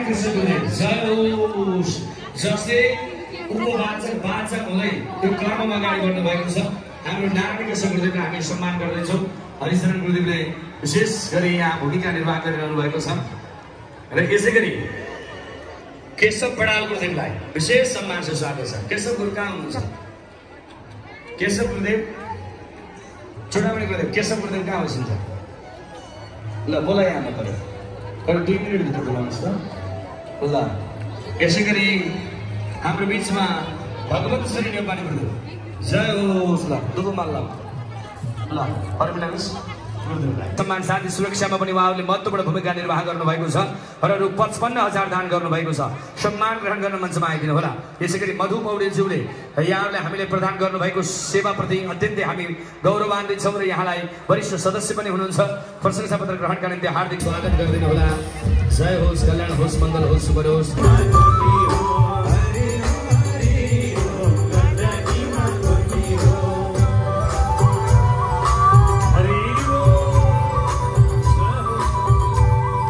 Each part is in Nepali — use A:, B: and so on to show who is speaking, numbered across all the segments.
A: कृष्ण गुरुदेव जय होस्। जसले उपवाचक हुँदै त्यो कर्ममा अगाडि बढ्नुभएको छ हाम्रो नारायण कृष्ण गुरुदेवलाई हामी सम्मान गर्दैछौँ। हरिशरण गुरुदेवले विशेष गरी यहाँ भूमिका निर्वाह गरिरहनु भएको छ र यसै गरी केशव बडाल गुरुदेवलाई विशेष सम्मान से स्वागत छ। केशव गुरु कहाँ हुनुहुन्छ? केशव गुरुदेव चुडामणी गुरुदेव केशव गुरुदेव कहाँ हुनुहुन्छ? ल बोला यहाँ तपाईँ करिब 2 मिनटभित्र बोलाउनुहोस् त ल। यसै गरी हाम्रो बिचमा भगवत श्री नेपाली गुरुदेव जय होस्। ल दुबोमा ल ल अरू लाग्नुहोस्। सम्मान शान्ति सुरक्षामा पनि उहाँहरूले महत्त्वपूर्ण भूमिका निर्वाह गर्नुभएको छ र रु 55,000 दान गर्नुभएको छ। सम्मान ग्रहण गर्न मञ्चमा आइदिनु होला। यसै गरी मधु पौडेलज्यूले यहाँहरूले हामीले प्रदान गर्नुभएको सेवाप्रति अत्यन्तै हामी गौरवान्वित छौँ र यहाँलाई वरिष्ठ सदस्य पनि हुनुहुन्छ। प्रशंसा पत्र ग्रहणका निम्ति हार्दिक स्वागत गरिदिनु होला। जय होस्, कल्याण होस्, मङ्गल होस्, शुभ होस्।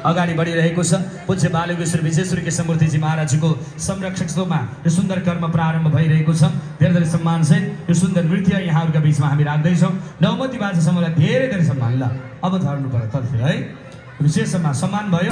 A: अगाडि बढिरहेको छ। पूज्य बालयोगेश्वर विजेश्वर कृष्णमूर्तिजी महाराजको संरक्षकत्वमा यो सुन्दर कर्म प्रारम्भ भइरहेको छ। धेरै धेरै सम्मानसहित यो सुन्दर नृत्य यहाँहरूका बिचमा हामी राख्दैछौँ। नौमती बाजासम्मलाई धेरै धेरै सम्मान। ल अब झर्नु पर्यो तर्फे है विशेष सम्मान भयो।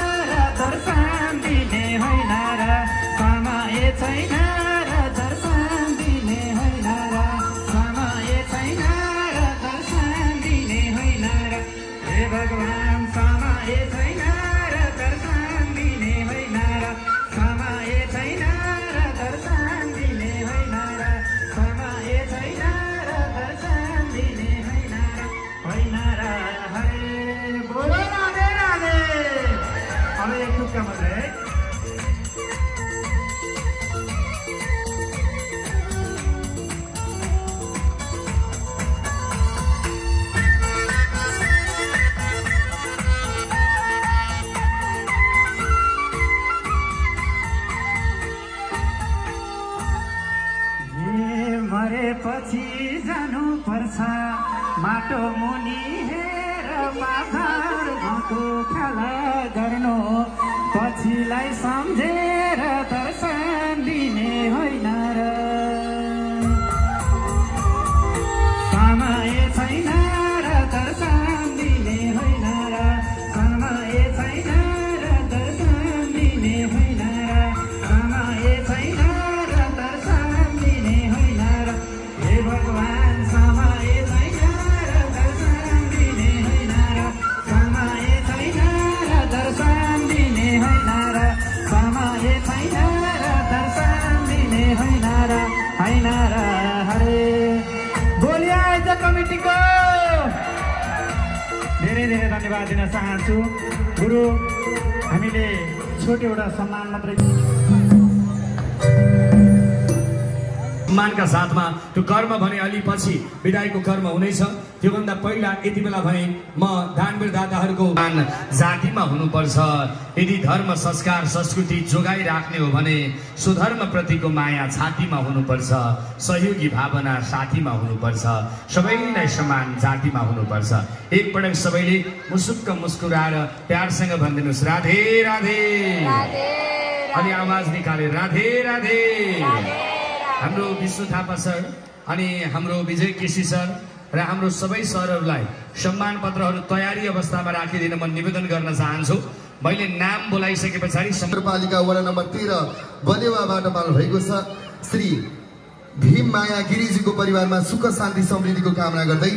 B: पछि जानु पर्छ माटो मुनि हेर माथार घको खेला गर्नु पछिलाई सम्झेर दर्शन दिने होइन र समय छैन र दर्शन दिने होइन र समय छैन र दर्शन दिने होइन र समय छैन र दर्शन दिने होइन र हे भगवान समय छैन र दर्शन दिने होइन र समय छैन र दर्शन दिने होइन र समय छैन र दर्शन दिने होइन र हरे बोलिया आयोजक कमिटीको धेरै धेरै धन्यवाद दिन चाहन्छु। गुरु हामीले छोटो एउटा सम्मान मात्रै
A: सम्मानका साथमा त्यो कर्म भने अलि पछि विदाईको कर्म हुनेछ। त्योभन्दा पहिला यति बेला भने म दानवीर दादाहरूको दान जातिमा हुनुपर्छ। यदि धर्म संस्कार संस्कृति जोगाइराख्ने हो भने सुधर्मप्रतिको माया छातीमा हुनुपर्छ। सहयोगी भावना साथीमा हुनुपर्छ। सबैलाई समान जातिमा हुनुपर्छ। एकपटक सबैले मुसुक्क मुस्कुराएर प्यारसँग भनिदिनुहोस् राधे राधे। अनि आवाज निकाले राधे राधे। हाम्रो विष्णु थापा सर अनि हाम्रो विजय केसी सर र हाम्रो सबै सरहरूलाई सम्मान पत्रहरू तयारी अवस्थामा राखिदिन म निवेदन गर्न चाहन्छु। मैले नाम बोलाइसके पछाडि
C: नगरपालिका वडा नम्बर 13 बनेवाबाट पाल्नु भएको छ श्री भीम माया गिरिजीको परिवारमा सुख शान्ति समृद्धिको कामना गर्दै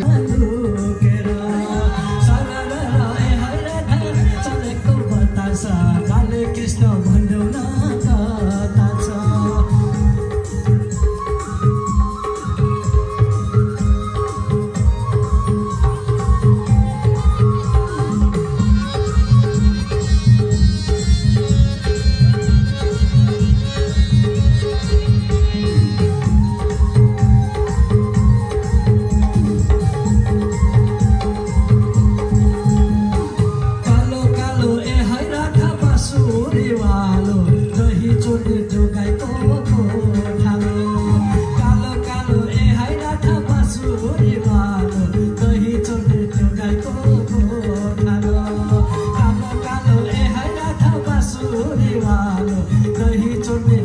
B: Surya पालो दही चोर्ने